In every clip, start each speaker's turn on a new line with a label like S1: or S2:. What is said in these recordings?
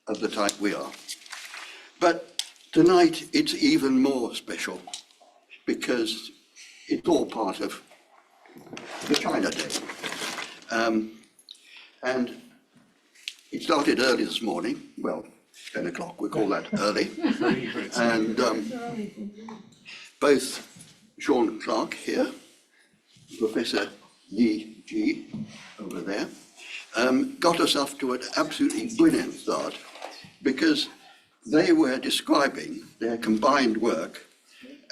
S1: of the type we are. But tonight it's even more special because it's all part of the China Day. And it started early this morning, well, 10 o'clock, we call that early. And both Sean Clark here, Professor Yi Ji over there, got us off to an absolutely brilliant start because they were describing their combined work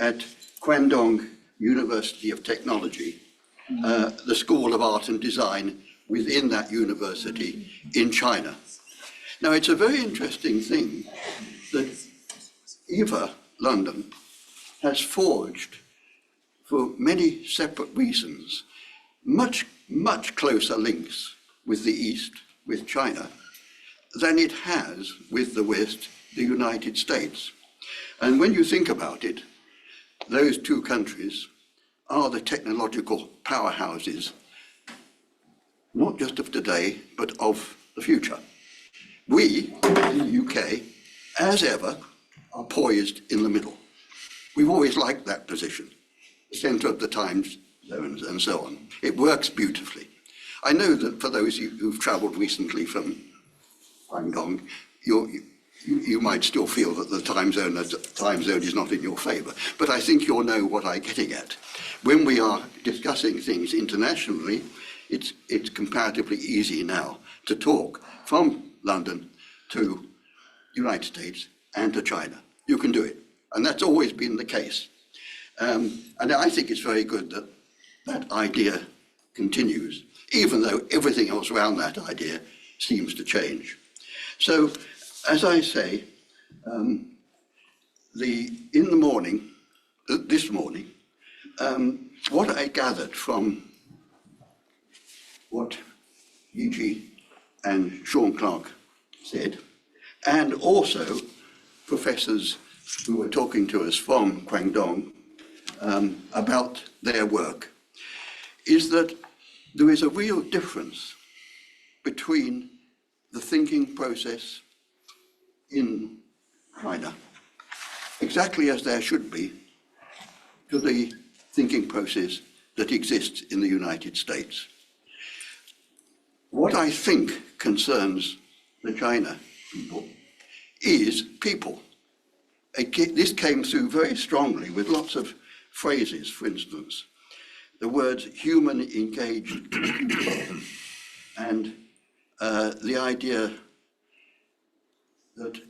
S1: at Guangdong University of Technology, the School of Art and Design within that university in China. Now, it's a very interesting thing that EVA London has forged, for many separate reasons, much closer links with the East, with China, than it has with the West, the United States. And when you think about it, those two countries are the technological powerhouses, not just of today, but of the future. We, in the UK, as ever, are poised in the middle. We've always liked that position, the centre of the time zones and so on. It works beautifully. I know that for those who've travelled recently from Guangdong, you might still feel that the time zone is not in your favour, but I think you'll know what I'm getting at. When we are discussing things internationally, it's comparatively easy now to talk from London to United States and to China. You can do it, and that's always been the case. And I think it's very good that that idea continues, even though everything else around that idea seems to change. So, as I say, this morning, what I gathered from what Yi and Sean Clark said, and also professors who were talking to us from Guangdong about their work, is that there is a real difference between the thinking process in China, exactly as there should be, to the thinking process that exists in the United States. What I think concerns the China people is people. This came through very strongly with lots of phrases, for instance, the words human engaged and the idea that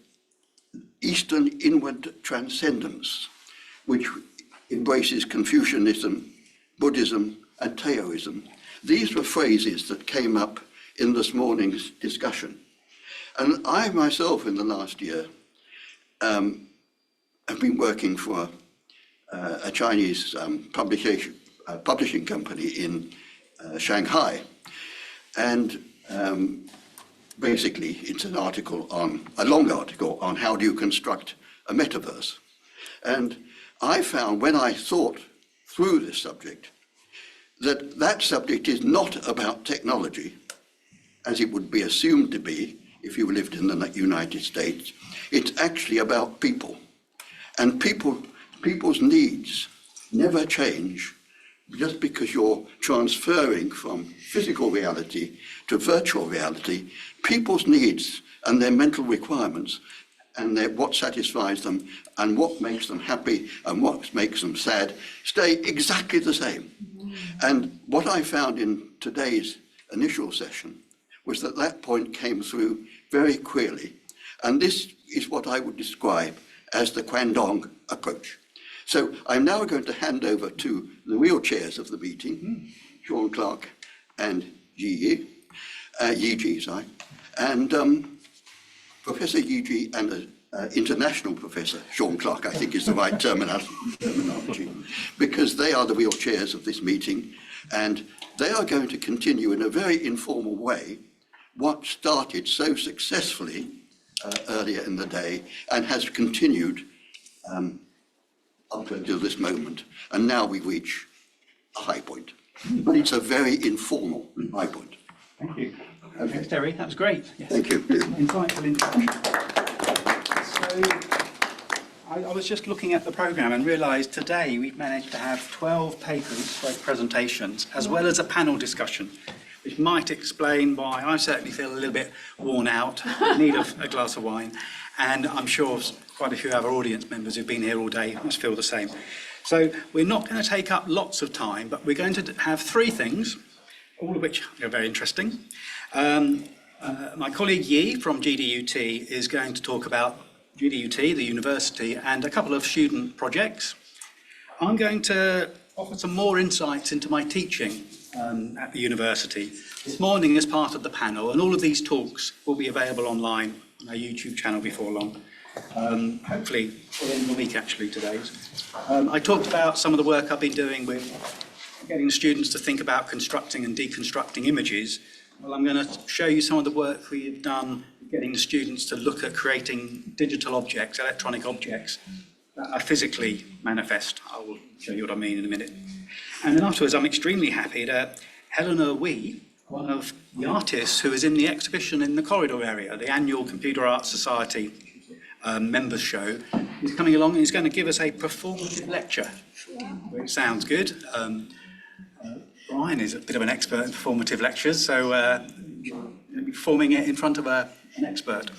S1: Eastern inward transcendence, which embraces Confucianism, Buddhism, and Taoism. These were phrases that came up in this morning's discussion. And I myself, in the last year, have been working for a Chinese publishing company in Shanghai. And basically, it's a long article on how do you construct a metaverse. And I found, when I thought through this subject, that subject is not about technology, as it would be assumed to be if you lived in the United States. It's actually about people. And people's needs never change just because you're transferring from physical reality to virtual reality. People's needs and their mental requirements and what satisfies them and what makes them happy and what makes them sad stay exactly the same. And what I found in today's initial session was that point came through very clearly. And this is what I would describe as the Guangdong approach. So I'm now going to hand over to the real chairs of the meeting, Sean Clark and Yi Ji, and Professor Yi Ji and an international professor, Sean Clark, I think is the right terminology, because they are the real chairs of this meeting, and they are going to continue in a very informal way what started so successfully earlier in the day and has continued up until this moment. And now we reach a high point. But it's a very informal high point.
S2: Thank you.
S1: Okay.
S2: Thanks, Terry. That was great. Yes.
S1: Thank you.
S2: Insightful introduction. So, I was just looking at the programme and realised today we've managed to have 12 papers, like presentations, as well as a panel discussion, which might explain why I certainly feel a little bit worn out, in need of a glass of wine, and I'm sure quite a few of our audience members who've been here all day must feel the same. So we're not going to take up lots of time, but we're going to have three things, all of which are very interesting. My colleague Yi from GDUT is going to talk about GDUT, the university, and a couple of student projects. I'm going to offer some more insights into my teaching at the university this morning as part of the panel, and all of these talks will be available online on our YouTube channel before long. Hopefully, at the end of the week actually today. I talked about some of the work I've been doing with getting students to think about constructing and deconstructing images. Well, I'm going to show you some of the work we've done getting the students to look at creating digital objects, electronic objects that are physically manifest. I will show you what I mean in a minute. And then afterwards, I'm extremely happy that Helena Wee, one of the artists who is in the exhibition in the corridor area, the annual Computer Arts Society members show, is coming along and is going to give us a performative lecture, which sounds good. Brian is a bit of an expert in performative lectures, so he'll be performing it in front of an expert.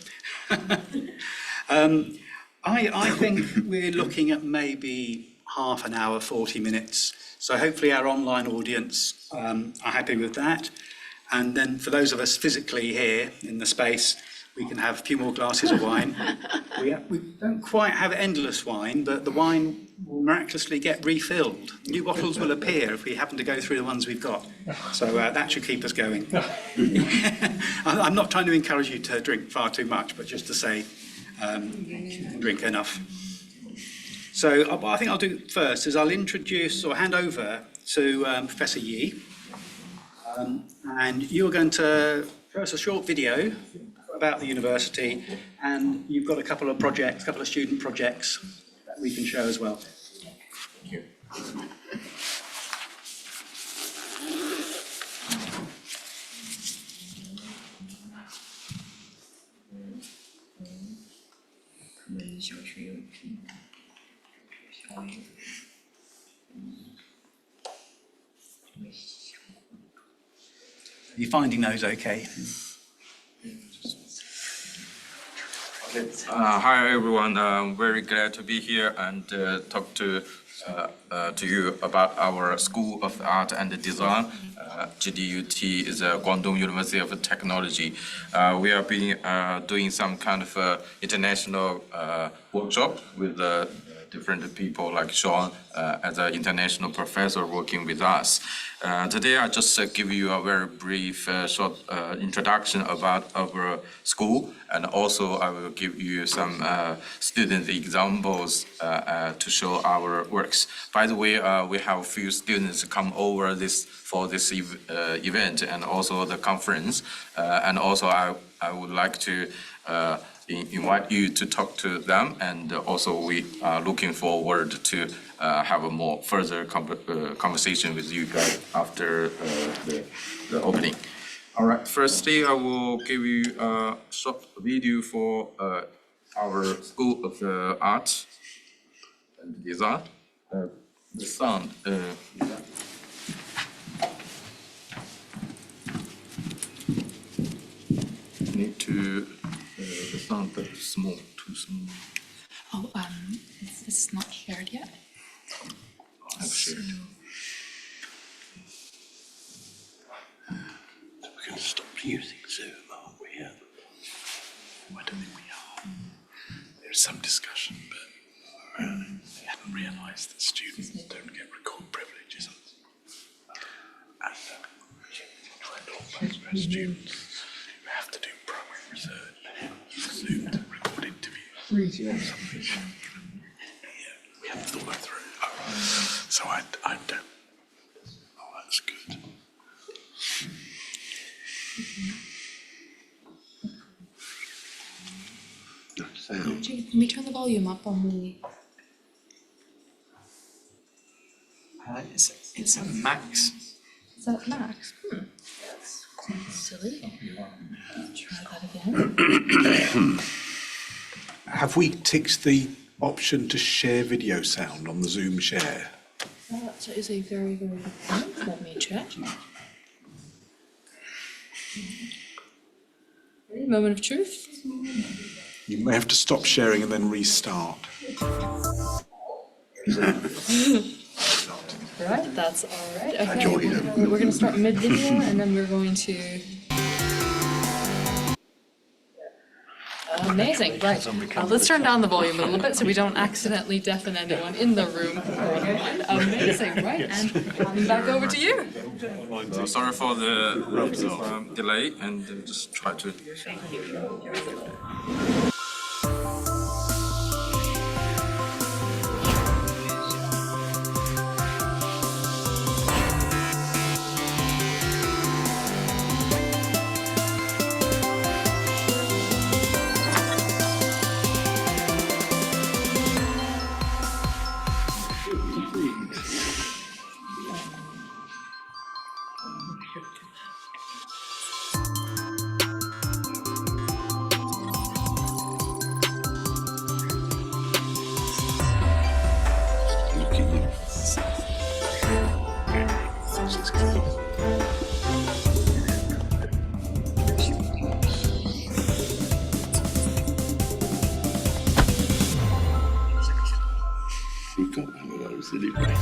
S2: I think we're looking at maybe half an hour, 40 minutes. So hopefully our online audience are happy with that. And then for those of us physically here in the space, we can have a few more glasses of wine. We don't quite have endless wine, but the wine will miraculously get refilled. New bottles will appear if we happen to go through the ones we've got. So that should keep us going. I'm not trying to encourage you to drink far too much, but just to say, drink enough. So what I think I'll do first is I'll introduce or hand over to Professor Yi. And you're going to show us a short video about the university, and you've got a couple of projects, a couple of student projects that we can show as well. Thank you. Are you finding those okay?
S3: Hi everyone, I'm very glad to be here and talk to you about our School of Art and Design. GDUT is Guangdong University of Technology. We are doing some kind of international workshop with different people like Sean as an international professor working with us. Today I just give you a very brief short introduction about our school, and also I will give you some student examples to show our works. By the way, we have a few students come over for this event and also the conference, and also I would like to invite you to talk to them, and also we are looking forward to have a more further conversation with you guys after the opening. All right, firstly I will give you a short video for our School of Art and Design. The sound need to the sound is small, too small.
S4: Oh, it's not shared yet.
S3: I've shared.
S1: We're going to stop using Zoom, aren't we? Yeah.
S5: I don't think we are. There's some discussion, but they hadn't realised that students don't get record privileges. And all postgrad students who have to do primary research use Zoom to record interviews. Yeah, we haven't thought that through. So I don't. Oh, that's good.
S4: Can we turn the volume up on the...
S5: It's a max.
S4: Is that max? Silly. Try that again.
S5: Have we ticked the option to share video sound on the Zoom share?
S4: That is a very, very good point. Let me check. Ready? Moment of truth.
S5: You may have to stop sharing and then restart.
S4: Right, that's all right. Okay,
S1: joined him.
S4: we're gonna start mid-video and then we're going to. Amazing, right. Let's turn down the volume a little bit so we don't accidentally deafen anyone in the room. Amazing, right, and back over to you.
S3: Sorry for the delay, and just try to.
S1: We've got one of those anyway.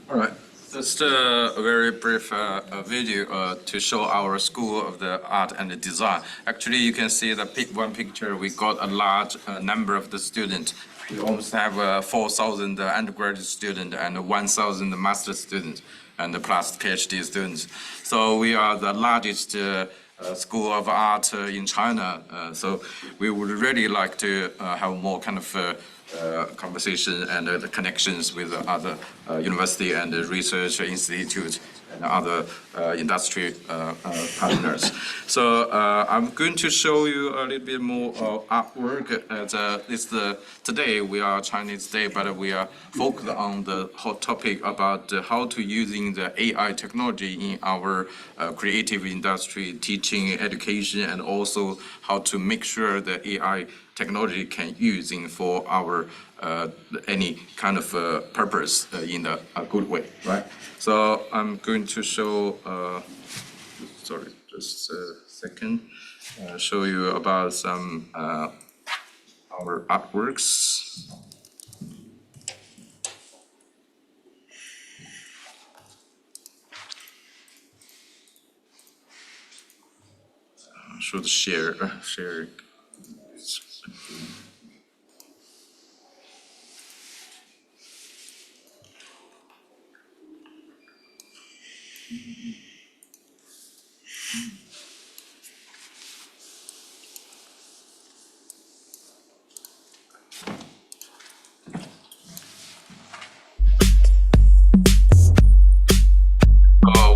S3: All right. Just a very brief video to show our School of the Art and the Design. Actually, you can see the one picture. We got a large number of the students. We almost have 4,000 undergraduate students and 1,000 master students and plus PhD students. So we are the largest School of Art in China. So we would really like to have more kind of conversation and the connections with other university and research institutes and other industry partners. So I'm going to show you a little bit more artwork. Today we are Chinese Day, but we are focused on the hot topic about how to using the AI technology in our creative industry, teaching, education, and also how to make sure the AI technology can using for our any kind of purpose in a good way, right? So I'm going to show, sorry, just a second, show you about some our artworks. Should share.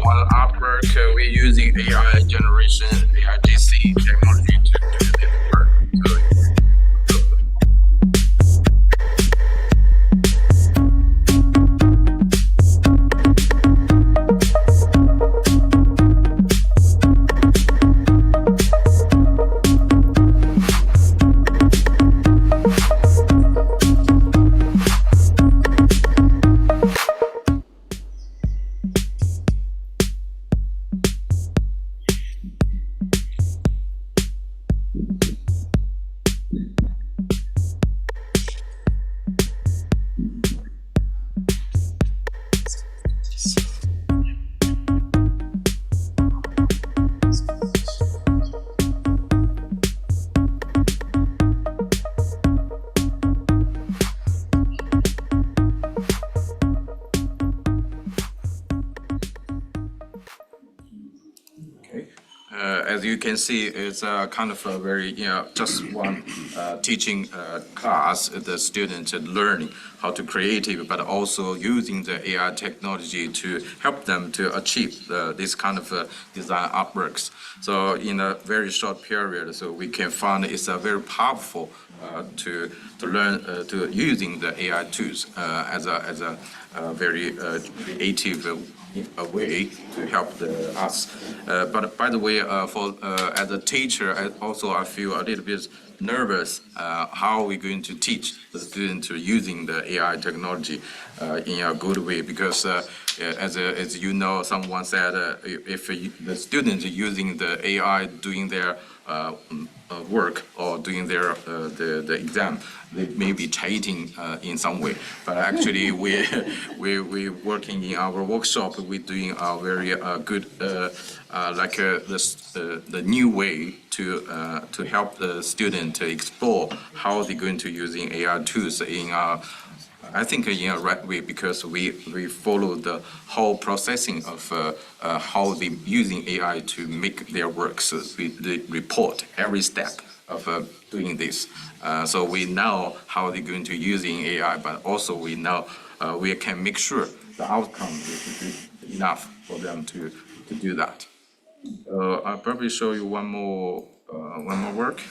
S3: One artwork we're using AI generation, AIGC technology to do this work. As you can see, it's kind of a very, just one teaching class, the students learning how to creative, but also using the AI technology to help them to achieve this kind of design artworks. So in a very short period, so we can find it's a very powerful to learn to using the AI tools as a very creative a way to help us. But by the way, as a teacher, I feel a little bit nervous how we're going to teach the students using the AI technology in a good way, because as you know, someone said if the students using the AI doing their work or doing their the exam, they may be cheating in some way. But actually, we working in our workshop. We're doing a very good the new way to help the student to explore how they're going to using AI tools in I think in a right way, because we follow the whole processing of how they using AI to make their works. They report every step of doing this. So we know how they're going to using AI, but also we know we can make sure the outcome is good enough for them to do that. I'll probably show you one more work.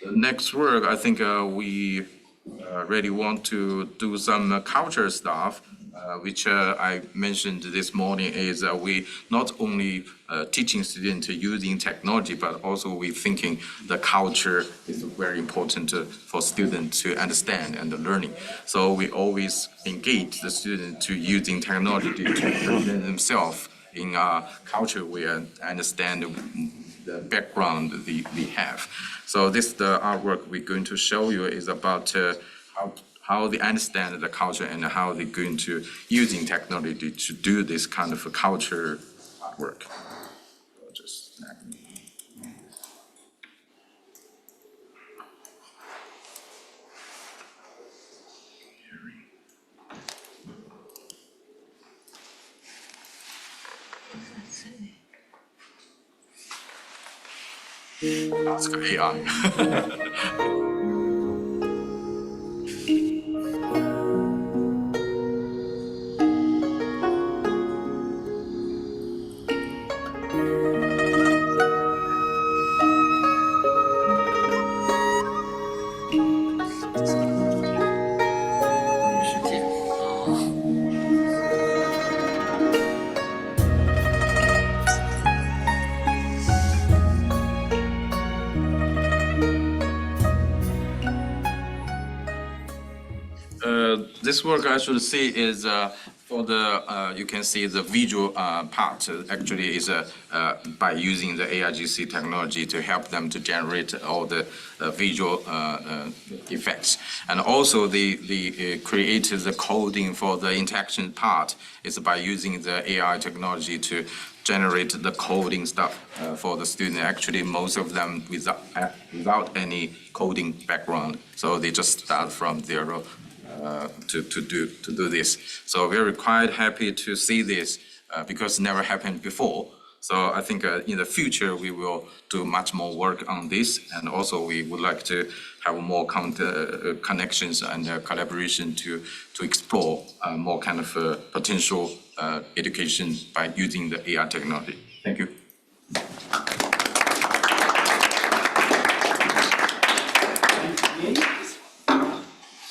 S3: The next work, I think we really want to do some culture stuff. which I mentioned this morning, is we not only teaching students using technology, but also we thinking the culture is very important for students to understand and learning. So we always engage the students to using technology to present themselves in a culture we understand the background we have. So this the artwork we're going to show you is about how they understand the culture and how they're going to using technology to do this kind of a culture artwork. Ask AI. This work I should say is for the, you can see the visual part actually is by using the AIGC technology to help them to generate all the visual effects. And also the created the coding for the interaction part is by using the AI technology to generate the coding stuff for the student. Actually, most of them without any coding background, so they just start from zero to do this. So we're quite happy to see this because it never happened before. So I think in the future we will do much more work on this, and also we would like to have more connections and collaboration to explore more kind of potential education by using the AI technology. Thank you.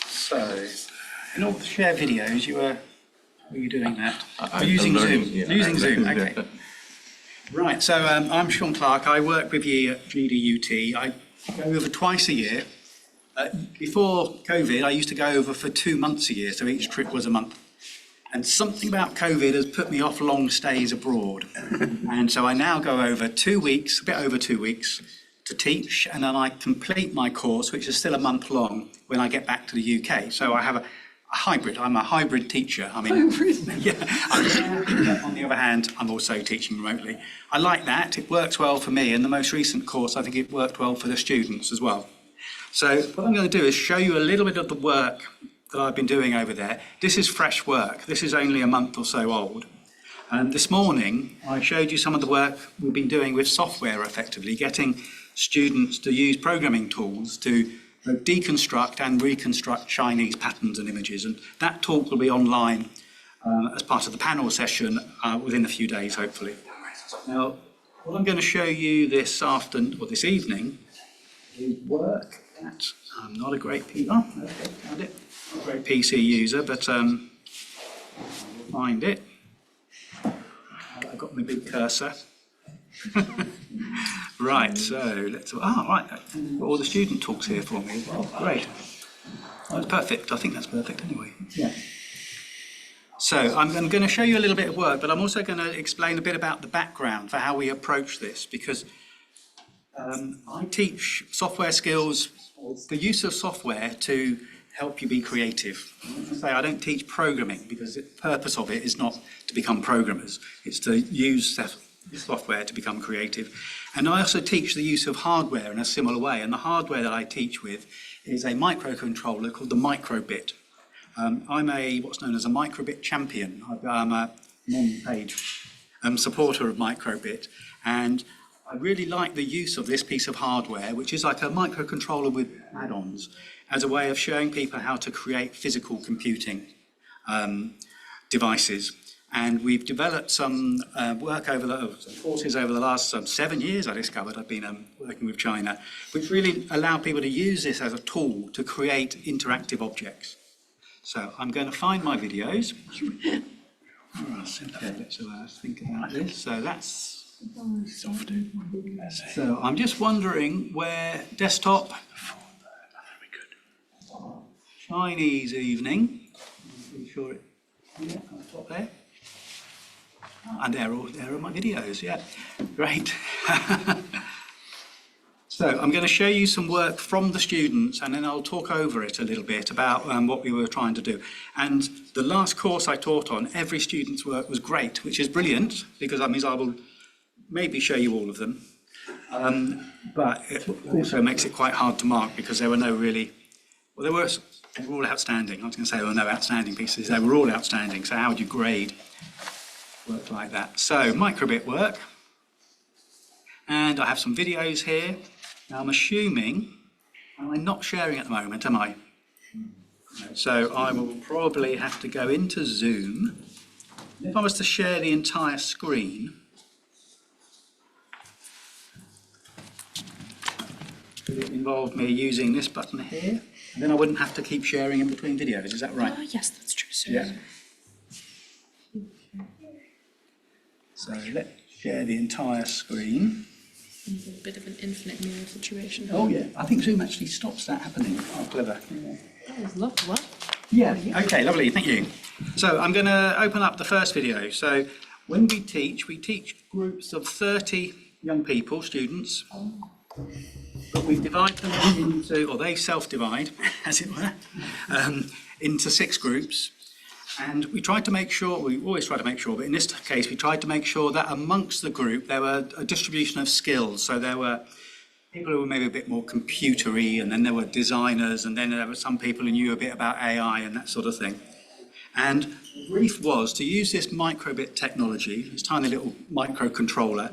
S2: So, in order to share videos, were you doing that?
S3: I'm
S2: using
S3: learning,
S2: Zoom.
S3: yeah.
S2: Using Zoom, okay. Right, so I'm Sean Clark. I work with you at GDUT. I go over twice a year. Before COVID, I used to go over for 2 months a year, so each trip was a month. And something about COVID has put me off long stays abroad. And so I now go over 2 weeks, a bit over 2 weeks, to teach, and then I complete my course, which is still a month long, when I get back to the UK. So I have a hybrid. I'm a hybrid teacher. I mean, yeah. On the other hand, I'm also teaching remotely. I like that. It works well for me. And the most recent course, I think it worked well for the students as well. So what I'm going to do is show you a little bit of the work that I've been doing over there. This is fresh work. This is only a month or so old. And this morning, I showed you some of the work we've been doing with software, effectively, getting students to use programming tools to deconstruct and reconstruct Chinese patterns and images. And that talk will be online as part of the panel session within a few days, hopefully. Now, what I'm going to show you this afternoon, or this evening, is work that I'm not a great PC user, but I'll find it. I've got my big cursor. Right, so let's, right, all the student talks here for me. Oh, great. Oh, that's perfect. I think that's perfect anyway. Yeah. So I'm going to show you a little bit of work, but I'm also going to explain a bit about the background for how we approach this, because I teach software skills, the use of software to help you be creative. I don't teach programming because the purpose of it is not to become programmers. It's to use software to become creative. And I also teach the use of hardware in a similar way. And the hardware that I teach with is a microcontroller called the microbit. I'm what's known as a microbit champion. I'm a non-paid supporter of microbit. And I really like the use of this piece of hardware, which is like a microcontroller with add-ons, as a way of showing people how to create physical computing devices. And we've developed some courses over the last 7 years, I discovered. I've been working with China, which really allow people to use this as a tool to create interactive objects. So I'm going to find my videos. Okay, let's think about this. So that's. So I'm just wondering where desktop. Chinese evening. I'm pretty sure it. Yeah, on the top there. And there are my videos. Yeah, great. So I'm going to show you some work from the students, and then I'll talk over it a little bit about what we were trying to do. And the last course I taught on, every student's work was great, which is brilliant, because that means I will maybe show you all of them. But it also makes it quite hard to mark, because there were no really, well, they were all outstanding. I was going to say there were no outstanding pieces. They were all outstanding. So how would you grade work like that? So microbit work. And I have some videos here. Now I'm assuming, I'm not sharing at the moment, am I? So I will probably have to go into Zoom. If I was to share the entire screen, would it involve me using this button here? And then I wouldn't have to keep sharing in between videos, is that right?
S4: Yes, that's true, sir.
S2: Yeah. So let's share the entire screen.
S4: A bit of an infinite mirror situation.
S2: Oh yeah, I think Zoom actually stops that happening. Oh, clever. Yeah.
S4: That was lovely. What?
S2: Yeah, okay, lovely, thank you. So I'm going to open up the first video. So when we teach groups of 30 young people, students, but we divide them into, or they self-divide, as it were, into 6 groups. And we tried to make sure, we always try to make sure, but in this case we tried to make sure that amongst the group there were a distribution of skills. So there were people who were maybe a bit more computery, and then there were designers, and then there were some people who knew a bit about AI and that sort of thing. And the brief was to use this microbit technology, this tiny little microcontroller,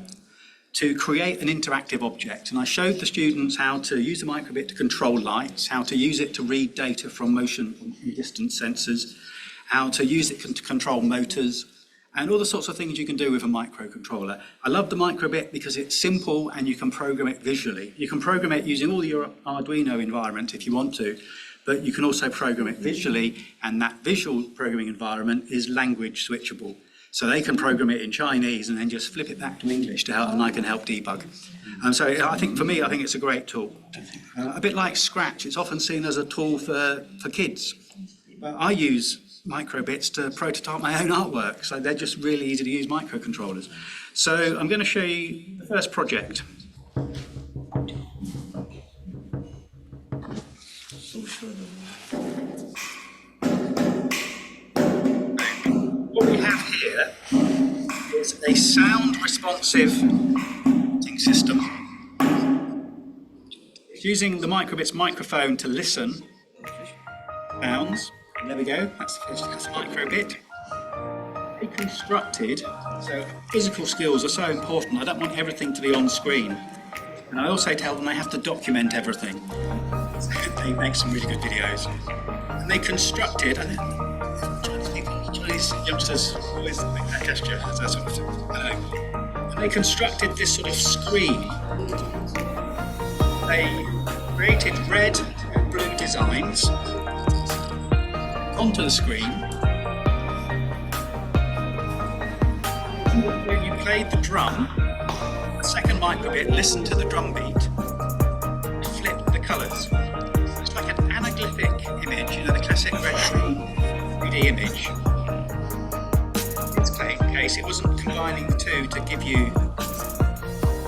S2: to create an interactive object. And I showed the students how to use the microbit to control lights, how to use it to read data from motion and distance sensors, how to use it to control motors, and all the sorts of things you can do with a microcontroller. I love the microbit because it's simple and you can program it visually. You can program it using all your Arduino environment if you want to, but you can also program it visually, and that visual programming environment is language switchable. So they can program it in Chinese and then just flip it back to English to help, and I can help debug. So I think, for me, I think it's a great tool. A bit like Scratch, it's often seen as a tool for kids. But I use microbits to prototype my own artwork, so they're just really easy to use microcontrollers. So I'm going to show you the first project. What we have here is a sound responsive system. It's using the microbit's microphone to listen sounds. There we go, that's a microbit. They constructed, so physical skills are so important. I don't want everything to be on screen. And I also tell them they have to document everything. They make some really good videos. And they constructed, and Chinese youngsters always make that gesture, as that sort of thing. And they constructed this sort of screen. They created red and blue designs onto the screen. When you played the drum, the second microbit listened to the drum beat, flipped the colours. It's like an anaglyphic image, you know, the classic red 3D image. In this case, it wasn't combining the two to give you a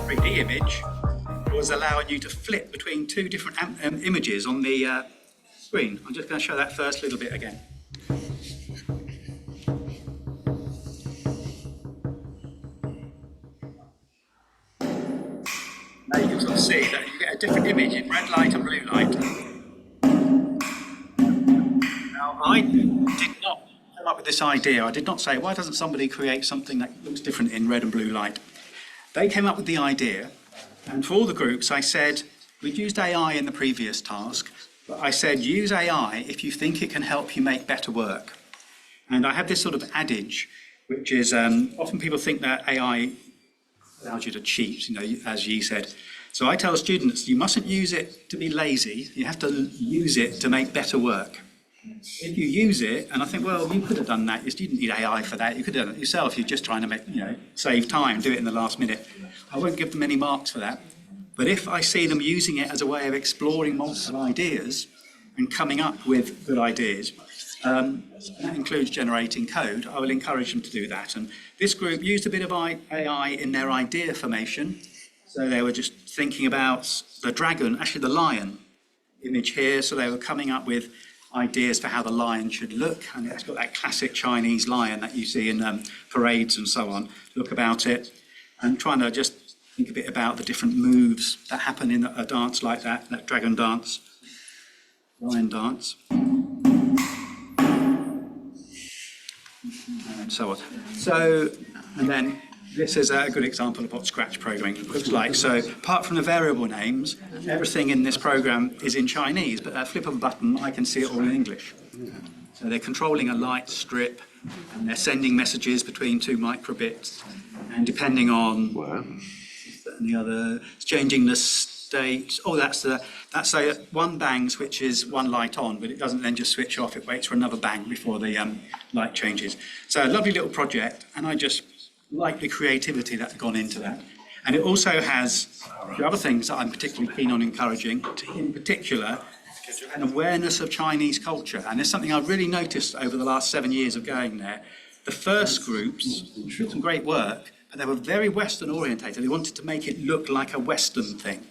S2: 3D image, it was allowing you to flip between 2 different images on the screen. I'm just going to show that first little bit again. Now you can sort of see that you get a different image in red light and blue light. Now I did not come up with this idea. I did not say, why doesn't somebody create something that looks different in red and blue light? They came up with the idea, and for all the groups I said, we'd used AI in the previous task, but I said, use AI if you think it can help you make better work. And I have this sort of adage, which is often people think that AI allows you to cheat, you know, as Yi said. So I tell students, you mustn't use it to be lazy, you have to use it to make better work. if you use it, and I think, well, you could have done that. You didn't need AI for that. You could have done it yourself. You're just trying to make, save time, do it in the last minute. I won't give them any marks for that. But if I see them using it as a way of exploring multiple ideas and coming up with good ideas, that includes generating code, I will encourage them to do that. And this group used a bit of AI in their idea formation. So they were just thinking about the dragon, actually the lion image here. So they were coming up with ideas for how the lion should look. And it's got that classic Chinese lion that you see in parades and so on. Look about it and trying to just think a bit about the different moves that happen in a dance like that dragon dance, lion dance. And so on. So, and then this is a good example of what Scratch programming looks like. So apart from the variable names, everything in this program is in Chinese, but at a flip of a button, I can see it all in English. So they're controlling a light strip, and they're sending messages between 2 microbits, and depending on the other, it's changing the state. Oh, that's a one bang switches one light on, but it doesn't then just switch off. It waits for another bang before the light changes. So a lovely little project, and I just like the creativity that's gone into that. And it also has the other things that I'm particularly keen on encouraging, in particular, an awareness of Chinese culture. And there's something I've really noticed over the last 7 years of going there. The first groups did some great work, but they were very Western orientated. They wanted to make it look like a Western thing.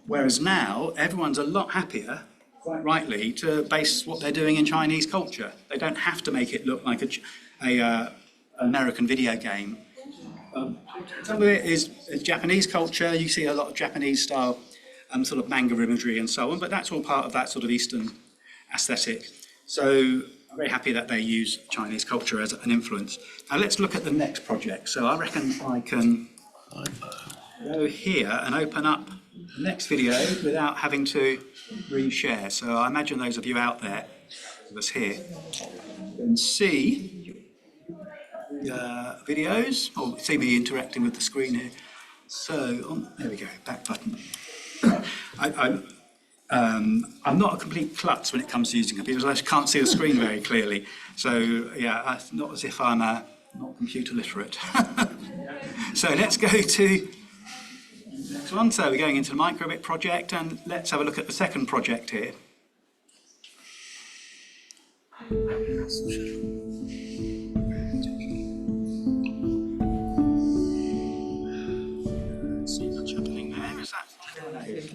S2: Whereas now, everyone's a lot happier, quite rightly, to base what they're doing in Chinese culture. They don't have to make it look like an American video game. Some of it is Japanese culture. You see a lot of Japanese style sort of manga imagery and so on, but that's all part of that sort of Eastern aesthetic. So I'm very happy that they use Chinese culture as an influence. Now let's look at the next project. So I reckon I can go here and open up the next video without having to reshare. So I imagine those of you out there, of us here, can see videos, or see me interacting with the screen here. So, there we go, back button. I'm not a complete klutz when it comes to using computers. I can't see the screen very clearly. So, yeah, it's not as if I'm not computer literate. So let's go to the next one. So we're going into the microbit project, and let's have a look at the second project here.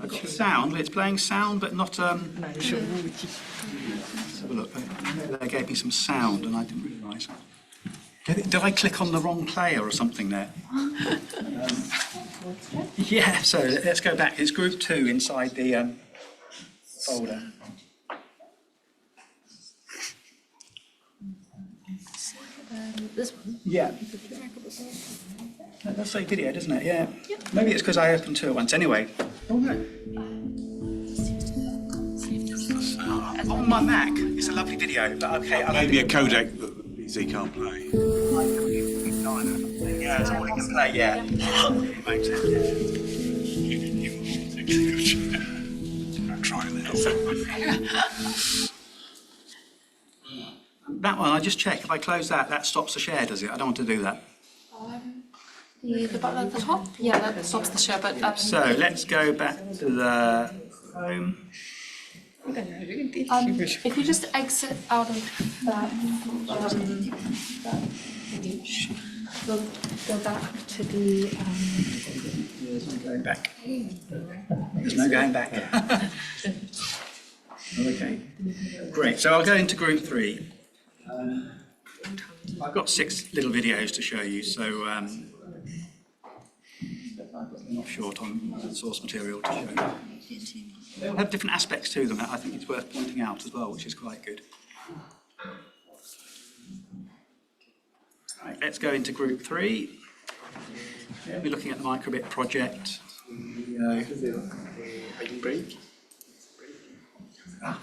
S2: I've got sound, it's playing sound, but not, let's have a look, they gave me some sound and I didn't realise. Did I click on the wrong player or something there? Yeah, so let's go back, it's group 2 inside the folder.
S4: This one?
S2: Yeah. That's say video, doesn't it? Yeah. Maybe it's because I opened 2 at once. Anyway. Oh no. On my Mac, it's a lovely video, but okay.
S5: Maybe a codec that the PC can't play.
S2: Yeah, it's all it can play, yeah.
S5: I'm trying this.
S2: That one, I just check. If I close that, that stops the share, does it? I don't want to do that.
S4: The button at the top? Yeah, that stops the share, but...
S2: So let's go back to the home.
S4: If you just exit out of that page, go back to the...
S2: There's no going back. There's no going back. Okay, great. So I'll go into group 3. I've got 6 little videos to show you, so I'm not short on source material to show you. They all have different aspects to them that I think it's worth pointing out as well, which is quite good. Right, let's go into group 3. We're looking at the microbit project.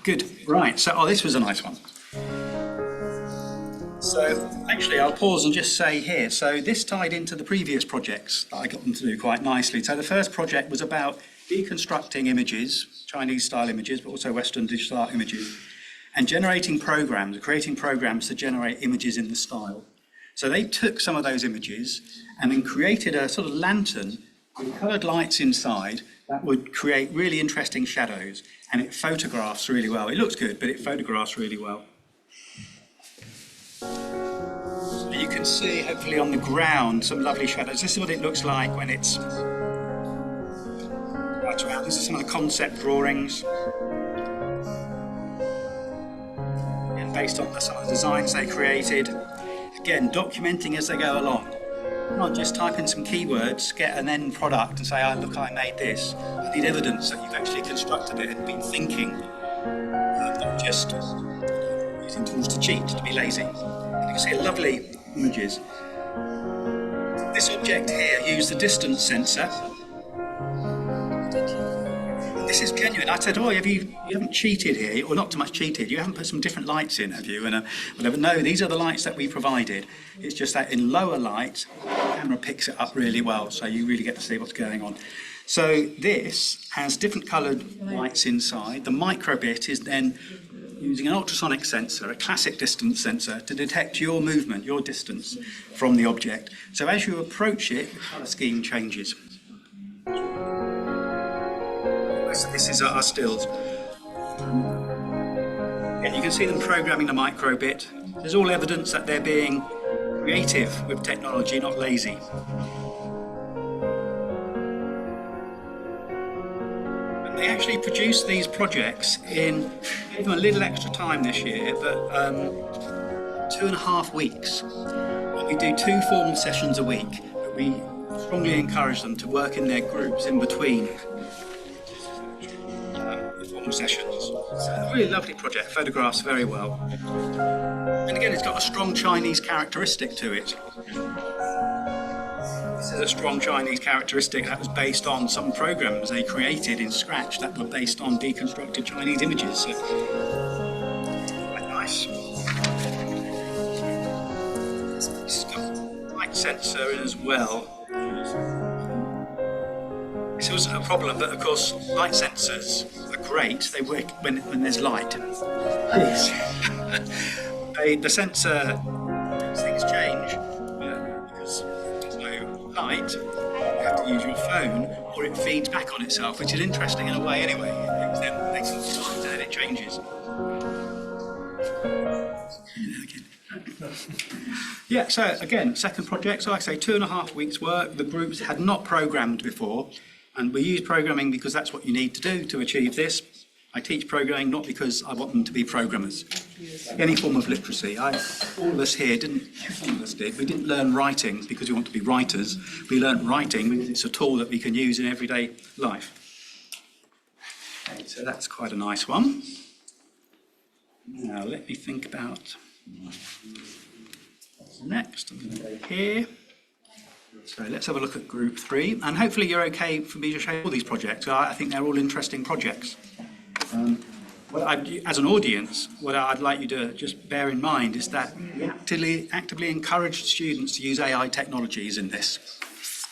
S2: Good, right, so this was a nice one. So actually I'll pause and just say here, so this tied into the previous projects that I got them to do quite nicely. So the first project was about deconstructing images, Chinese style images, but also Western digital art images, and creating programs to generate images in the style. So they took some of those images and then created a sort of lantern with coloured lights inside that would create really interesting shadows, and it photographs really well. It looks good, but it photographs really well. So you can see, hopefully on the ground, some lovely shadows. This is what it looks like when it's right around. This is some of the concept drawings. And based on some of the designs they created. Again, documenting as they go along. Not just type in some keywords, get an end product and say, oh, look, I made this. I need evidence that you've actually constructed it and been thinking, not just using tools to cheat, to be lazy. And you can see lovely images. This object here used the distance sensor. This is genuine. I said, oh, you haven't cheated here, or not too much cheated. You haven't put some different lights in, have you? And whatever. No, these are the lights that we provided. It's just that in lower light, the camera picks it up really well, so you really get to see what's going on. So this has different coloured lights inside. The microbit is then using an ultrasonic sensor, a classic distance sensor, to detect your movement, your distance from the object. So as you approach it, the colour scheme changes. This is our stills. And you can see them programming the microbit. There's all evidence that they're being creative with technology, not lazy. And they actually produced these projects gave them a little extra time this year, but 2.5 weeks. And we do 2 formal sessions a week, but we strongly encourage them to work in their groups in between formal sessions. It's a really lovely project, photographs very well. And again, it's got a strong Chinese characteristic to it. This is a strong Chinese characteristic that was based on some programs they created in Scratch that were based on deconstructed Chinese images. So, quite nice. It's got a light sensor in as well. This was a problem, but of course, light sensors are great. They work when there's light. Yes. The sensor, things change because there's no light. You have to use your phone, or it feeds back on itself, which is interesting in a way anyway. It makes some designs and it changes. Yeah, so again, second project, so like I say, 2.5 weeks work. The groups had not programmed before. And we use programming because that's what you need to do to achieve this. I teach programming not because I want them to be programmers. Any form of literacy. All of us here we didn't learn writing because we want to be writers. We learned writing because it's a tool that we can use in everyday life. Okay, so that's quite a nice one. Now let me think about what's next. I'm going to go here. So let's have a look at group 3, and hopefully you're okay for me to show all these projects. I think they're all interesting projects. As an audience, what I'd like you to just bear in mind is that we actively encourage students to use AI technologies in this.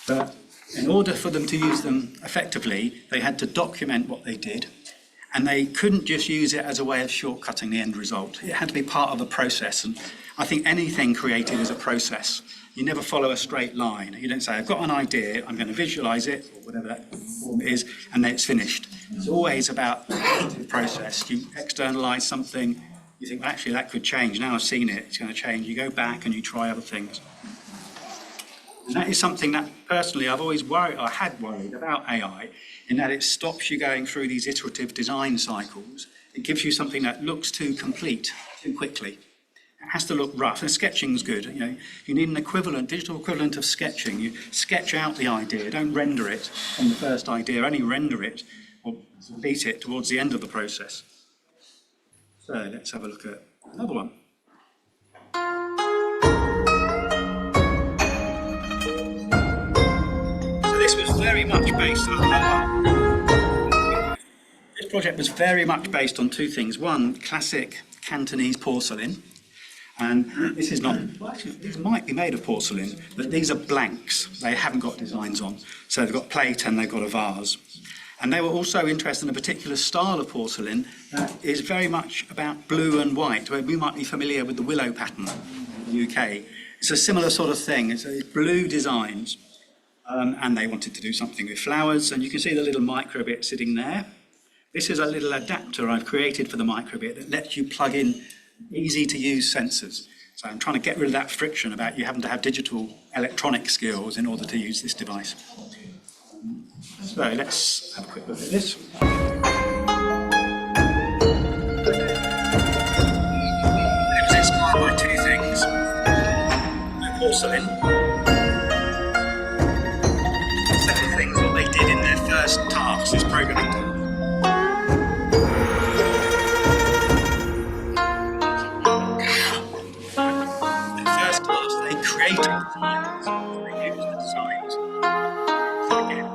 S2: But in order for them to use them effectively, they had to document what they did, and they couldn't just use it as a way of shortcutting the end result. It had to be part of a process, and I think anything creative is a process. You never follow a straight line. You don't say, I've got an idea, I'm going to visualize it, or whatever that form is, and then it's finished. It's always about the process. You externalize something, you think, well, actually, that could change. Now I've seen it, it's going to change. You go back and you try other things. And that is something that, personally, I've always had worried about AI, in that it stops you going through these iterative design cycles. It gives you something that looks too complete, too quickly. It has to look rough, and sketching's good. You need an digital equivalent of sketching. You sketch out the idea, don't render it from the first idea, only render it or complete it towards the end of the process. So let's have a look at another one. So this was very much based on this project was very much based on 2 things. One, classic Cantonese porcelain. And this is not, well, actually, these might be made of porcelain, but these are blanks. They haven't got designs on. So they've got plate and they've got a vase. And they were also interested in a particular style of porcelain that is very much about blue and white, where we might be familiar with the willow pattern in the UK. It's a similar sort of thing. It's blue designs. And they wanted to do something with flowers. And you can see the little microbit sitting there. This is a little adapter I've created for the microbit that lets you plug in easy-to-use sensors. So I'm trying to get rid of that friction about you having to have digital electronic skills in order to use this device. So let's have a quick look at this. It was inspired by two things. Porcelain. Second thing, what they did in their first task, this programming task. The first task, they created designs. They used the designs. Again.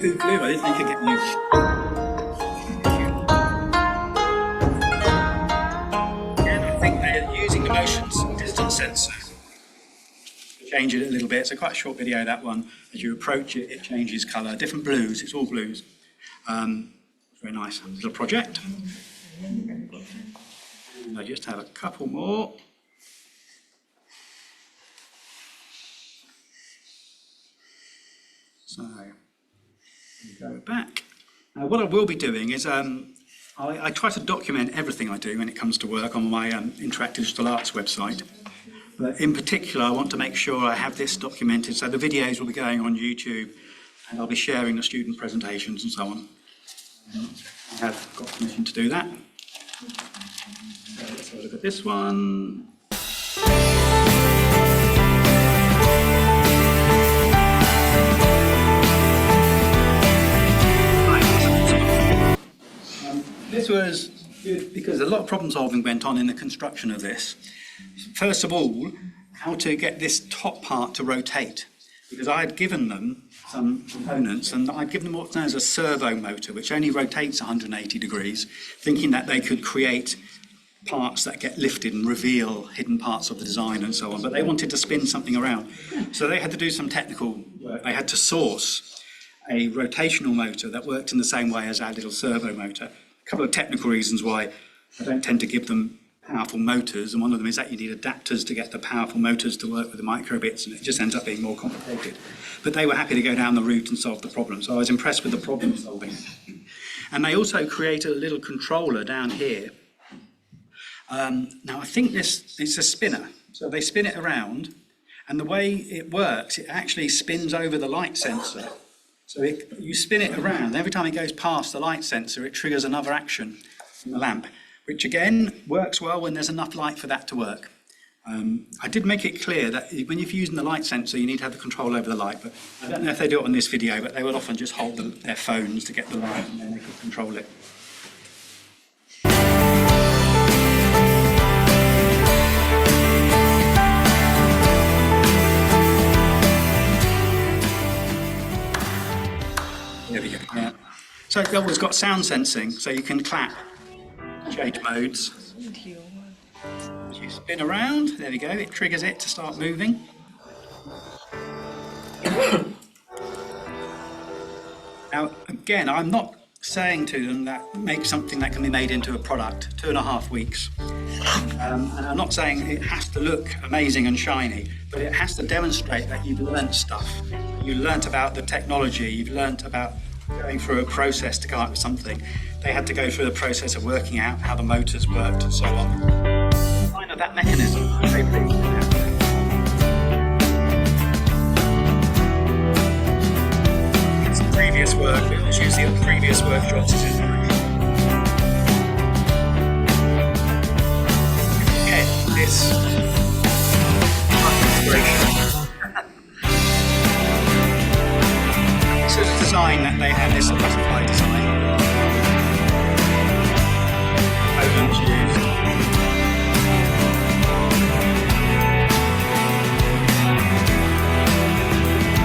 S2: I didn't think it'd get used. The motion distance sensor. Change it a little bit. So quite a short video, that one. As you approach it, it changes colour. Different blues. It's all blues. Very nice little project. And I just have a couple more. So go back. Now, what I will be doing is I try to document everything I do when it comes to work on my Interactive Digital Arts website. But in particular, I want to make sure I have this documented. So the videos will be going on YouTube, and I'll be sharing the student presentations and so on. I have got permission to do that. So let's have a look at this one. This was good because a lot of problem solving went on in the construction of this. First of all, how to get this top part to rotate. Because I had given them some components and I'd given them what's known as a servo motor, which only rotates 180 degrees, thinking that they could create parts that get lifted and reveal hidden parts of the design and so on. But they wanted to spin something around. So they had to do some technical work. They had to source a rotational motor that worked in the same way as our little servo motor. A couple of technical reasons why I don't tend to give them powerful motors, and one of them is that you need adapters to get the powerful motors to work with the microbits, and it just ends up being more complicated. But they were happy to go down the route and solve the problem, so I was impressed with the problem solving. And they also created a little controller down here. Now I think it's a spinner, so they spin it around, and the way it works, it actually spins over the light sensor. So you spin it around, and every time it goes past the light sensor, it triggers another action in the lamp, which again works well when there's enough light for that to work. I did make it clear that when you're using the light sensor, you need to have the control over the light, but I don't know if they do it on this video, but they will often just hold their phones to get the light and then they can control it. There we go. Yeah. So it always got sound sensing, so you can clap, change modes. As you spin around, there we go, it triggers it to start moving. Now, again, I'm not saying to them that make something that can be made into a product, 2.5 weeks. And I'm not saying it has to look amazing and shiny, but it has to demonstrate that you've learnt stuff. You learnt about the technology, you've learnt about going through a process to come up with something. They had to go through the process of working out how the motors worked and so on. Kind of that mechanism. It's the previous work, we always use the previous workshops as this inspiration. So the design that they had, this butterfly design. Components used.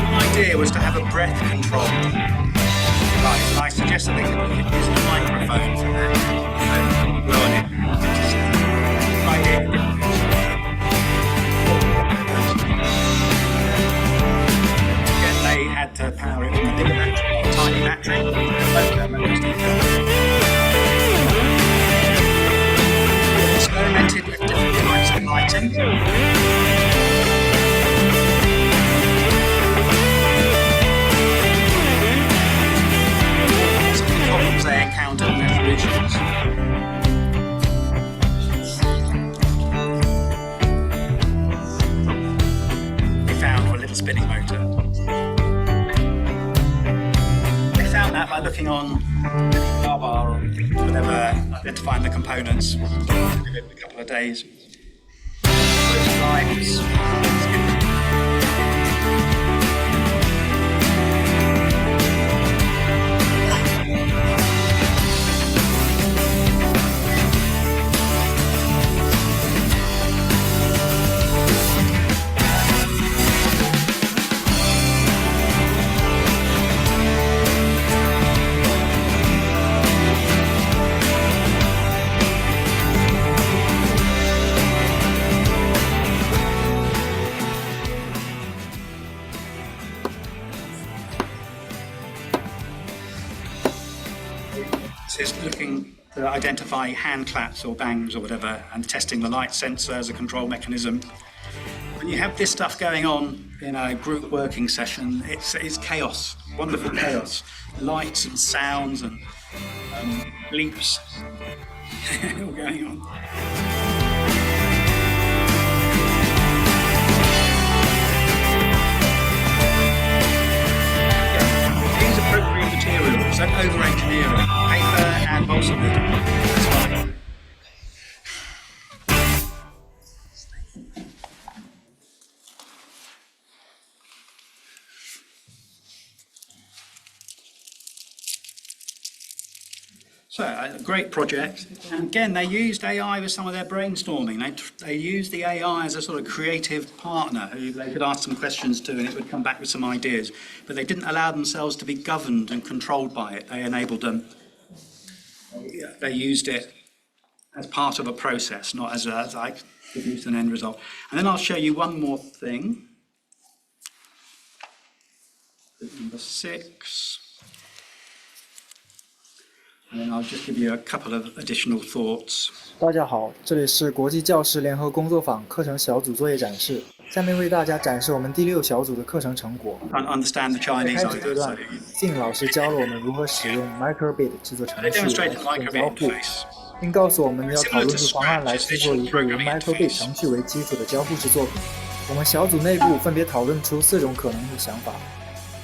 S2: One idea was to have a breath control device, and I suggested they could use the microphone for that. So blow on it. Idea. Some of the problems they encountered and their solutions. They found a little spinning motor. They found that by looking on Java or whatever, identifying the components. Did it in a couple of days. Lights. Is looking to identify hand claps or bangs or whatever and testing the light sensor as a control mechanism. When you have this stuff going on in a group working session, it's chaos, wonderful chaos. Lights and sounds and bleeps all going on. Use appropriate materials, don't over-engineer it. Paper and balsa wood. That's fine. So, a great project. And again, they used AI with some of their brainstorming. They used the AI as a sort of creative partner who they could ask some questions to and it would come back with some ideas. But they didn't allow themselves to be governed and controlled by it. They enabled them. They used it as part of a process, not as like produced an end result. And then I'll show you one more thing. Number 6. And then I'll just give you a couple of additional thoughts.
S6: 大家好，这里是国际教师联合工作坊课程小组作业展示。下面为大家展示我们第6小组的课程成果。
S2: Understand the
S6: 在
S2: Chinese
S6: 开始阶段，靳老师教了我们如何使用 Microbit 制作程序来实现交互，并告诉我们要讨论出方案来制作一个以 Microbit 程序为基础的交互式作品。我们小组内部分别讨论出4种可能的想法。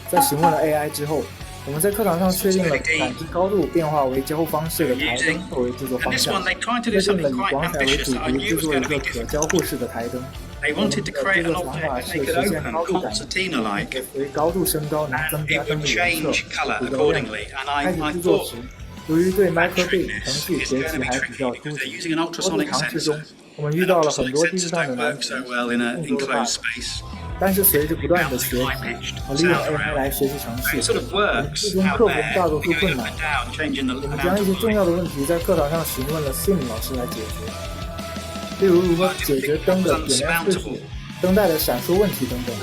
S6: 在询问了 AI 之后，我们在课堂上确定了感知高度变化为交互方式的台灯作为制作方向，确定了以广彩为主题制作一个可交互式的台灯。我们的制作想法是实现高度感知，随高度升高能增加灯的颜色、图的亮度。开始制作时，由于对 Microbit 程序学习还比较初级，多次尝试中，我们遇到了很多技术上的难题，动作的大。但是随着不断的学习和利用 AI 来学习程序，我们最终克服了大多数困难。我们将一些重要的问题在课堂上询问了 Sim 老师来解决，例如如何解决灯的点亮次数、灯带的闪烁问题等等。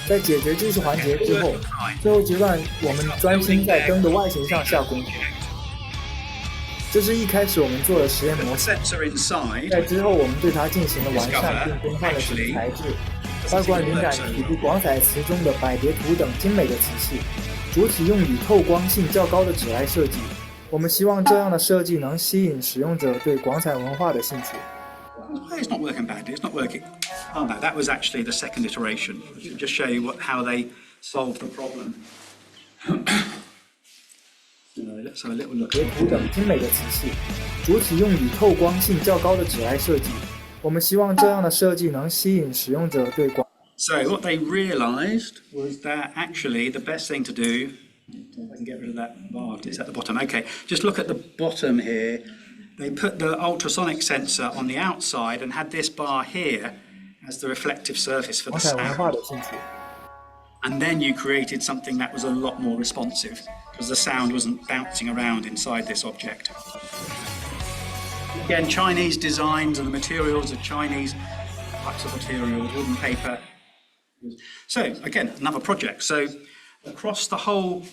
S6: 在解决技术环节之后，最后阶段我们专心在灯的外形上下功夫。这是一开始我们做的实验模式，在之后我们对它进行了完善并更换了整个材质。外观灵感体对广彩瓷中的摆叠图等精美的瓷器，主体用以透光性较高的纸来设计。我们希望这样的设计能吸引使用者对广彩文化的兴趣。
S2: It's not working badly. It's not working. Oh no, that was actually the second iteration. I'll just show you how they solved the problem. Let's have a little look.
S6: 叠图等精美的瓷器，主体用以透光性较高的纸来设计。我们希望这样的设计能吸引使用者对广。
S2: So what they realised was that actually the best thing to do. I can get rid of that bar. It's at the bottom. Okay, just look at the bottom here. They put the ultrasonic sensor on the outside and had this bar here as the reflective surface for the
S6: 广彩文化
S2: sound.
S6: 的兴趣。
S2: And then you created something that was a lot more responsive because the sound wasn't bouncing around inside this object. Again, Chinese designs and the materials are Chinese types of material, wooden paper. So again, another project. So across the whole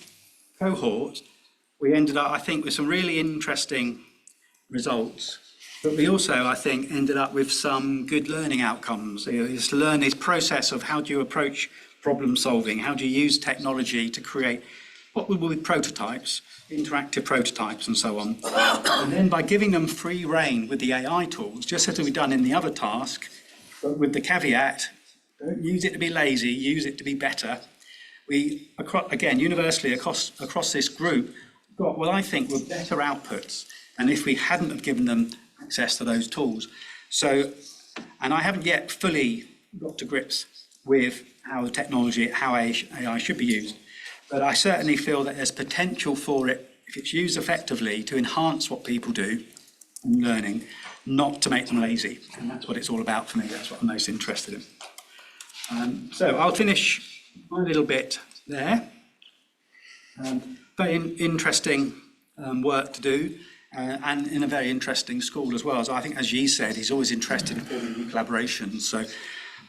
S2: cohort, we ended up, I think, with some really interesting results. But we also, I think, ended up with some good learning outcomes. It's to learn this process of how do you approach problem solving, how do you use technology to create what will be prototypes, interactive prototypes and so on. And then by giving them free rein with the AI tools, just as we've done in the other task, but with the caveat, don't use it to be lazy, use it to be better. We, again, universally across this group, got what I think were better outputs than if we hadn't have given them access to those tools. So, and I haven't yet fully got to grips with how the technology, how AI should be used. But I certainly feel that there's potential for it, if it's used effectively, to enhance what people do in learning, not to make them lazy. And that's what it's all about for me. That's what I'm most interested in. So I'll finish my little bit there. Very interesting work to do, and in a very interesting school as well. So I think, as Yi said, he's always interested in forming new collaborations. So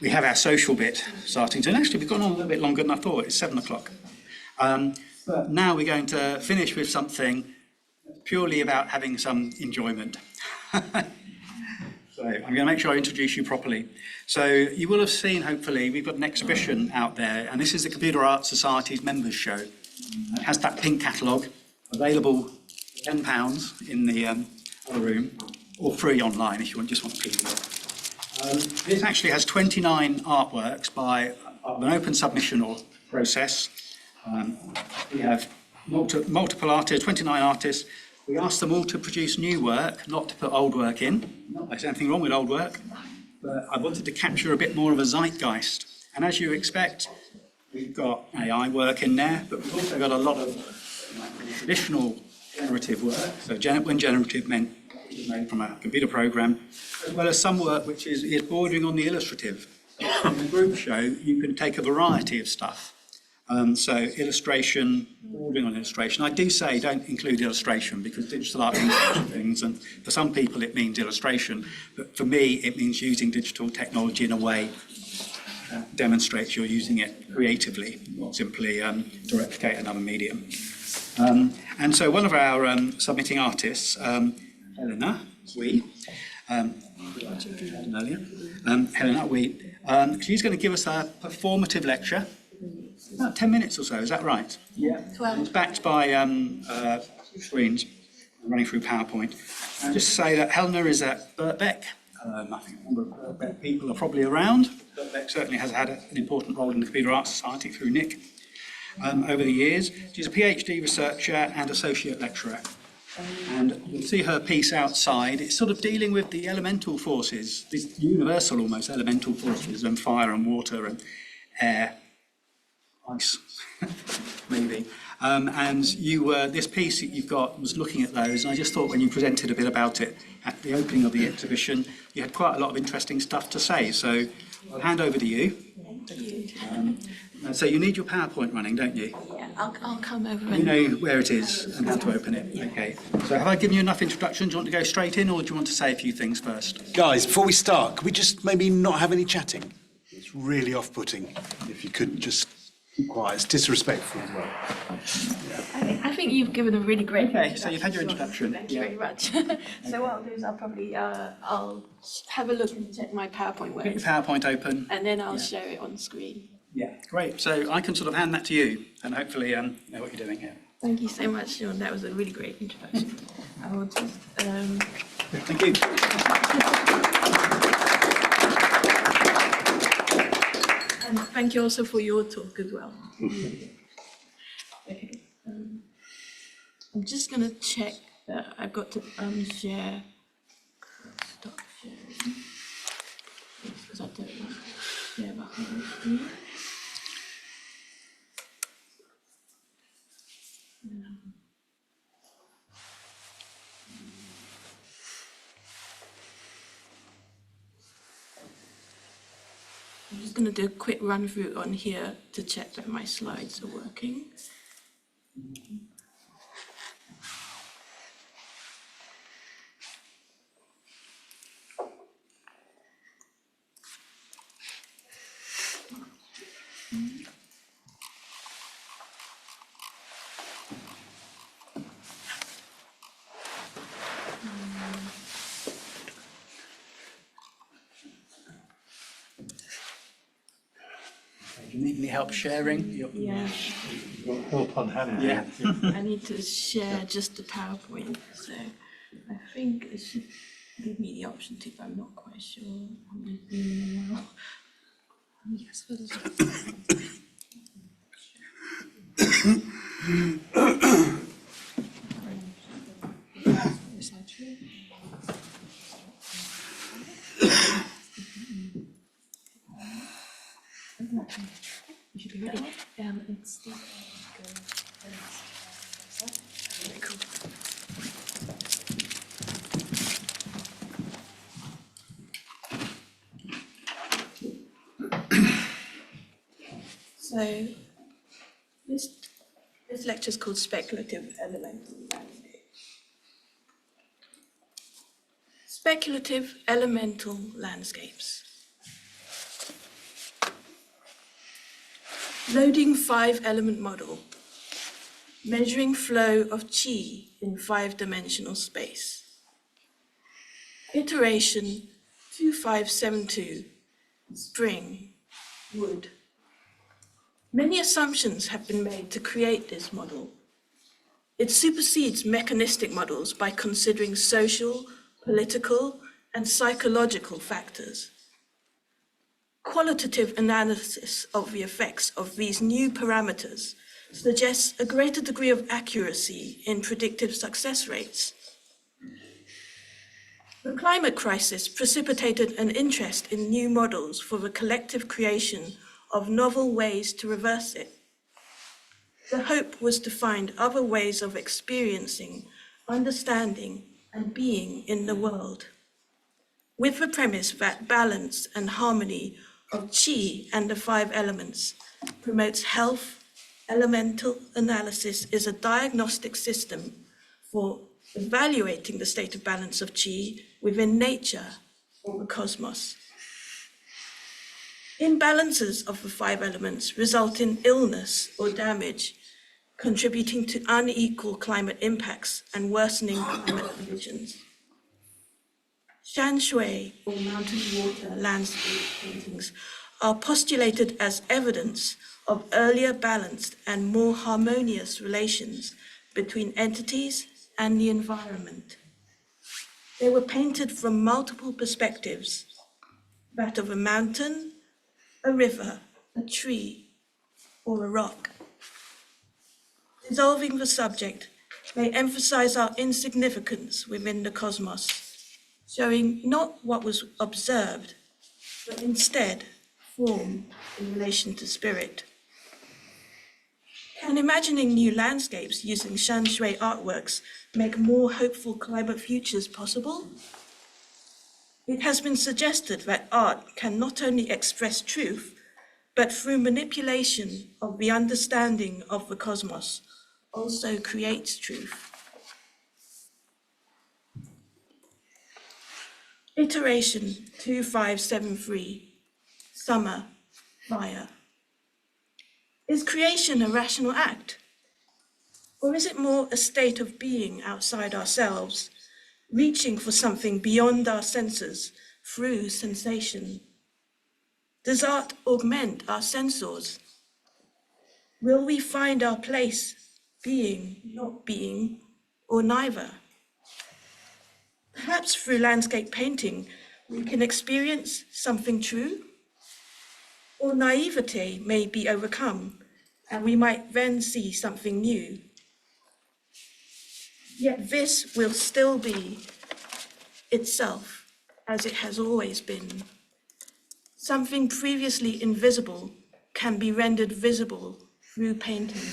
S2: we have our social bit starting to, and actually we've gone on a little bit longer than I thought. It's 7 o'clock. But now we're going to finish with something purely about having some enjoyment. So I'm going to make sure I introduce you properly. So you will have seen, hopefully, we've got an exhibition out there, and this is the Computer Arts Society's members show. It has that pink catalogue, available for £10 in the other room, or free online if you just want to PDF. This actually has 29 artworks by an open submission or process. We have multiple artists, 29 artists. We asked them all to produce new work, not to put old work in. Not there's anything wrong with old work, but I wanted to capture a bit more of a zeitgeist. And as you expect, we've got AI work in there, but we've also got a lot of traditional generative work. So when generative meant it was made from a computer program, as well as some work which is bordering on the illustrative. In the group show, you can take a variety of stuff. So illustration, bordering on illustration. I do say don't include illustration because digital art means different things, and for some people it means illustration, but for me it means using digital technology in a way that demonstrates you're using it creatively, not simply to replicate another medium. And so one of our submitting artists, Helena, Helena, she's going to give us a performative lecture. About 10 minutes or so, is that right? Yeah. 12. It's backed by screens running through PowerPoint. And just to say that Helena is at Birkbeck. I think a number of Birkbeck people are probably around. Birkbeck certainly has had an important role in the Computer Arts Society through Nick over the years. She's a PhD researcher and associate lecturer. And you'll see her piece outside. It's sort of dealing with the elemental forces, these universal almost elemental forces, and fire and water and air. Ice, maybe. And this piece that you've got was looking at those, and I just thought when you presented a bit about it at the opening of the exhibition, you had quite a lot of interesting stuff to say. So I'll hand over to you.
S7: Thank you.
S2: So you need your PowerPoint running, don't you?
S7: Yeah, I'll come over.
S2: You know where it is and how to open it. Okay. So have I given you enough introduction? Do you want to go straight in, or do you want to say a few things first?
S5: Guys, before we start, could we just maybe not have any chatting? It's really off-putting. If you could just keep quiet. It's disrespectful as well.
S7: I think you've given a really great
S2: Okay, so you've had your introduction.
S7: Thank you very much. So what I'll do is I'll probably I'll have a look and check my PowerPoint
S2: Get your
S7: works,
S2: PowerPoint open.
S7: and then I'll share it on screen.
S2: Yeah, great. So I can sort of hand that to you and hopefully know what you're doing here.
S7: Thank you so much, Sean. That was a really great introduction. I will just
S2: Thank you.
S7: and thank you also for your talk as well. Okay. I'm just gonna check that I've got to share. Stop sharing. Because I don't want to share behind the screen. I'm just going to do a quick run through on here to check that my slides are working.
S2: Need help sharing?
S7: Yeah,
S5: Help on hand.
S2: Yeah.
S7: I need to share just the PowerPoint, so I think it should give me the option to, but I'm not quite sure. I'm just doing it now. You should be ready. It's the very cool. So this lecture is called Speculative Elemental Landscape. Speculative elemental landscapes. Loading 5-element model, measuring flow of chi in 5-dimensional space. Iteration 2572, spring, wood. Many assumptions have been made to create this model. It supersedes mechanistic models by considering social, political, and psychological factors. Qualitative analysis of the effects of these new parameters suggests a greater degree of accuracy in predictive success rates. The climate crisis precipitated an interest in new models for the collective creation of novel ways to reverse it. The hope was to find other ways of experiencing, understanding, and being in the world, with the premise that balance and harmony of chi and the 5 elements promotes health. Elemental analysis is a diagnostic system for evaluating the state of balance of chi within nature or the cosmos. Imbalances of the 5 elements result in illness or damage, contributing to unequal climate impacts and worsening climate conditions. Shan shui, or mountain water landscape paintings, are postulated as evidence of earlier balanced and more harmonious relations between entities and the environment. They were painted from multiple perspectives, that of a mountain, a river, a tree, or a rock. Dissolving the subject may emphasize our insignificance within the cosmos, showing not what was observed, but instead form in relation to spirit. Can imagining new landscapes using Shan shui artworks make more hopeful climate futures possible? It has been suggested that art can not only express truth, but through manipulation of the understanding of the cosmos, also creates truth. Iteration 2573, summer, fire. Is creation a rational act? Or is it more a state of being outside ourselves, reaching for something beyond our senses through sensation? Does art augment our sensors? Will we find our place, being, not being, or neither? Perhaps through landscape painting, we can experience something true, or naivete may be overcome, and we might then see something new. Yet this will still be itself, as it has always been. Something previously invisible can be rendered visible through painting.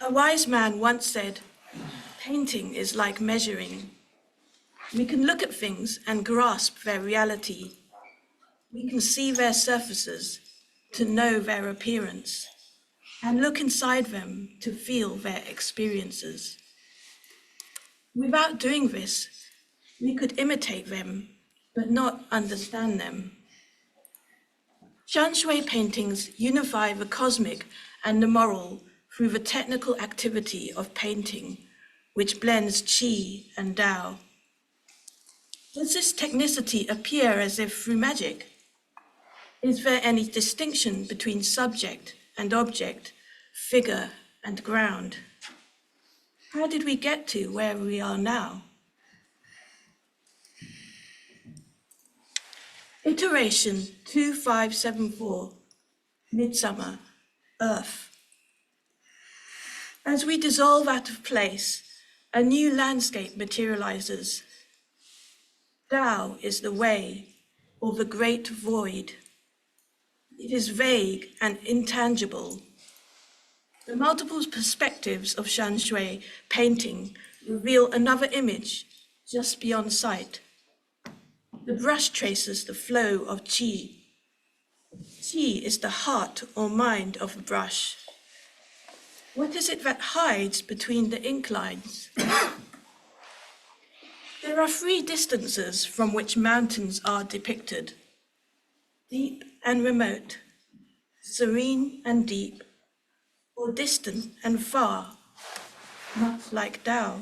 S7: A wise man once said, "Painting is like measuring. We can look at things and grasp their reality. We can see their surfaces to know their appearance, and look inside them to feel their experiences. Without doing this, we could imitate them, but not understand them." Shan shui paintings unify the cosmic and the moral through the technical activity of painting, which blends qi and Tao. Does this technicity appear as if through magic? Is there any distinction between subject and object, figure and ground? How did we get to where we are now? Iteration 2574, Midsummer, Earth. As we dissolve out of place, a new landscape materializes. Tao is the way, or the great void. It is vague and intangible. The multiple perspectives of Shan Shui painting reveal another image just beyond sight. The brush traces the flow of qi. Qi is the heart or mind of the brush. What is it that hides between the ink lines? There are three distances from which mountains are depicted: deep and remote, serene and deep, or distant and far, much like Tao.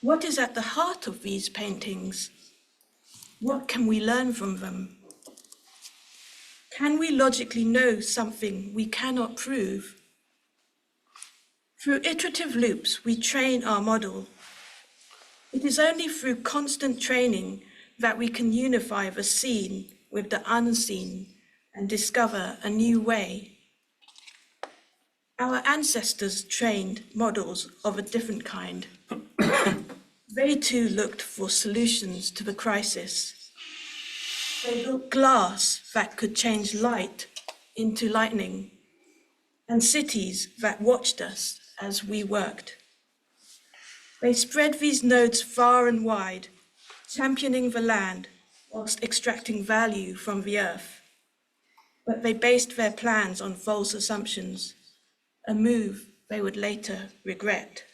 S7: What is at the heart of these paintings? What can we learn from them? Can we logically know something we cannot prove? Through iterative loops, we train our model. It is only through constant training that we can unify the seen with the unseen and discover a new way. Our ancestors trained models of a different kind. They too looked for solutions to the crisis. They built glass that could change light into lightning, and cities that watched us as we worked. They spread these nodes far and wide, championing the land whilst extracting value from the earth. But they based their plans on false assumptions, a move they would later regret.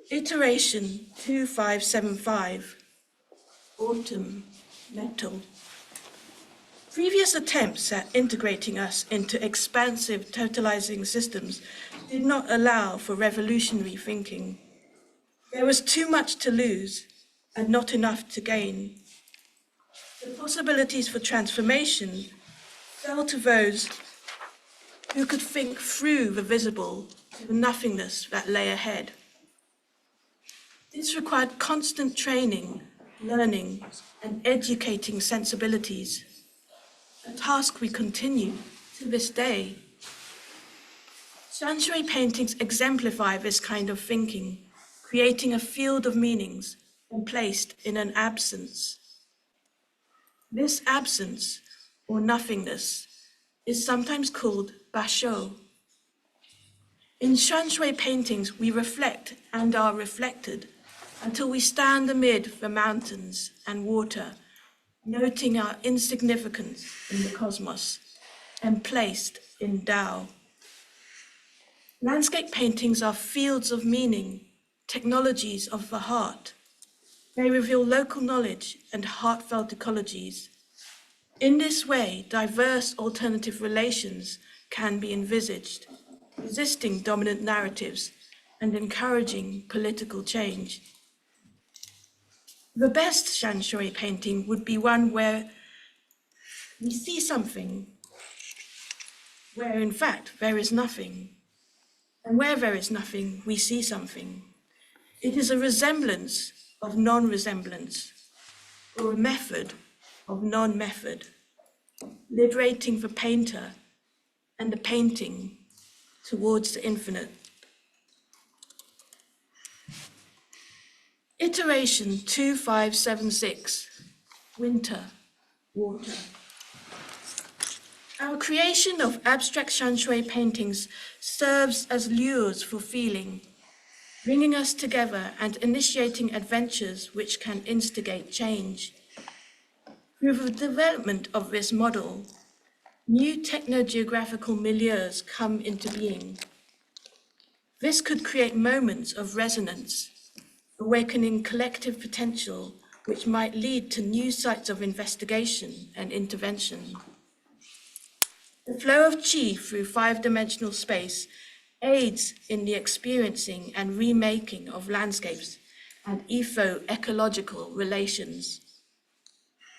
S7: Iteration 2575, Autumn, Metal. Previous attempts at integrating us into expansive totalizing systems did not allow for revolutionary thinking. There was too much to lose and not enough to gain. The possibilities for transformation fell to those who could think through the visible to the nothingness that lay ahead. This required constant training, learning, and educating sensibilities, a task we continue to this day. Shan Shui paintings exemplify this kind of thinking, creating a field of meanings and placed in an absence. This absence, or nothingness, is sometimes called basho. In Shan Shui paintings, we reflect and are reflected until we stand amid the mountains and water, noting our insignificance in the cosmos and placed in Tao. Landscape paintings are fields of meaning, technologies of the heart. They reveal local knowledge and heartfelt ecologies. In this way, diverse alternative relations can be envisaged, resisting dominant narratives and encouraging political change. The best Shan Shui painting would be one where we see something, where in fact there is nothing, and where there is nothing, we see something. It is a resemblance of non-resemblance, or a method of non-method, liberating the painter and the painting towards the infinite. Iteration 2576, Winter, Water. Our creation of abstract Shan Shui paintings serves as lures for feeling, bringing us together and initiating adventures which can instigate change. Through the development of this model, new techno-geographical milieus come into being. This could create moments of resonance, awakening collective potential which might lead to new sites of investigation and intervention. The flow of qi through five-dimensional space aids in the experiencing and remaking of landscapes and ecological relations.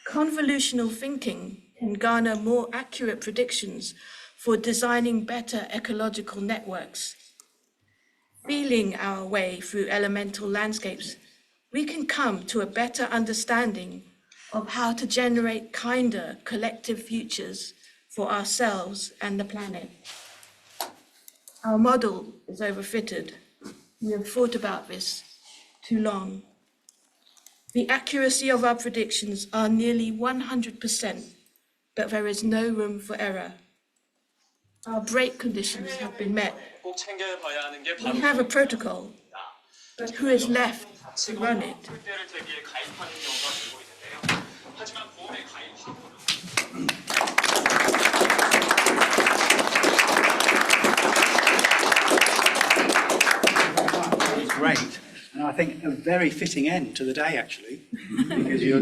S7: Convolutional thinking can garner more accurate predictions for designing better ecological networks. Feeling our way through elemental landscapes, we can come to a better understanding of how to generate kinder collective futures for ourselves and the planet. Our model is overfitted. We have thought about this too long. The accuracy of our predictions are nearly 100%, but there is no room for error. Our break conditions have been met.
S8: 꼭 챙겨봐야 하는 게
S7: We
S8: 바로
S7: have a protocol, but who is left to run it?
S8: 를 대비해 가입하는 경우가 늘고 있는데요. 하지만 보험에 가입하고
S2: Great, and I think a very fitting end to the day, actually, because you're